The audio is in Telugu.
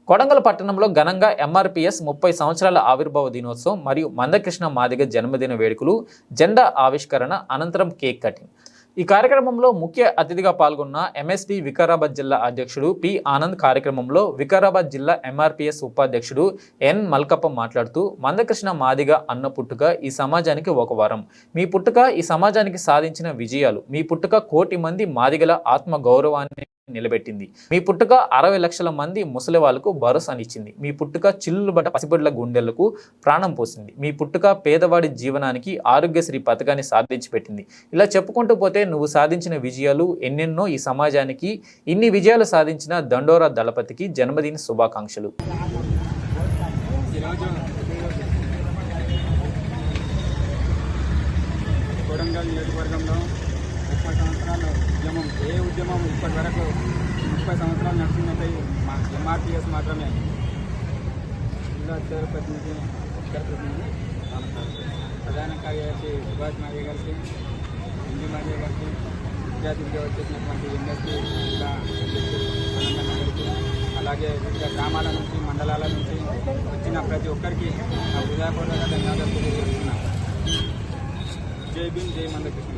కొడంగల్ పట్టణంలో ఘనంగా ఎంఆర్పీఎస్ 30 సంవత్సరాల ఆవిర్భావ దినోత్సవం మరియు మందకృష్ణ మాదిగ జన్మదిన వేడుకలు, జెండా ఆవిష్కరణ అనంతరం కేక్ కటింగ్. ఈ కార్యక్రమంలో ముఖ్య అతిథిగా పాల్గొన్న ఎంఎస్పీ వికారాబాద్ జిల్లా అధ్యక్షుడు పి ఆనంద్ కార్యక్రమంలో వికారాబాద్ జిల్లా ఎంఆర్పీఎస్ ఉపాధ్యక్షుడు ఎన్ మల్కప్ప మాట్లాడుతూ, మందకృష్ణ మాదిగ అన్న పుట్టుక ఈ సమాజానికి ఒక వరం. మీ పుట్టుక ఈ సమాజానికి సాధించిన విజయాలు. మీ పుట్టుక కోటి మంది మాదిగల ఆత్మ గౌరవాన్ని నిలబెట్టింది. మీ పుట్టుక 60 లక్షల మంది ముసలి వాళ్లకు భరోసానిచ్చింది. మీ పుట్టుక చిల్లుబడ్డ పసిబిడ్డల గుండెలకు ప్రాణం పోసింది. మీ పుట్టుక పేదవాడి జీవనానికి ఆరోగ్యశ్రీ పథకాన్ని సాధించి పెట్టింది. ఇలా చెప్పుకుంటూ పోతే నువ్వు సాధించిన విజయాలు ఎన్నెన్నో. ఈ సమాజానికి ఇన్ని విజయాలు సాధించిన దండోరా దళపతికి జన్మదిన శుభాకాంక్షలు. కొడంగల్ నియోజకవర్గంలో 30 సంవత్సరాల ఉద్యమం, ఏ ఉద్యమం ఇప్పటి వరకు 30 సంవత్సరాలు నడుస్తున్నట్టు మా ఎంఆర్పీఎస్ మాత్రమే. జిల్లా అధికార ప్రతినిధి ప్రధాన కార్యదర్శి సుభాష్ మాదిగ గారికి, ఇంజు మాదిగ గారికి, విద్యార్థులుగా వచ్చేసినటువంటి ఎంఎస్పీ జిల్లా అధ్యక్షుడు ఆనందన్న గారికి, అలాగే వివిధ గ్రామాల నుంచి మండలాల నుంచి వచ్చిన ప్రతి ఒక్కరికి హృదయపూర్వక ధన్యవాదాలు తెలియజేస్తున్నాను. జై భీమ్, జై మందకృష్ణ.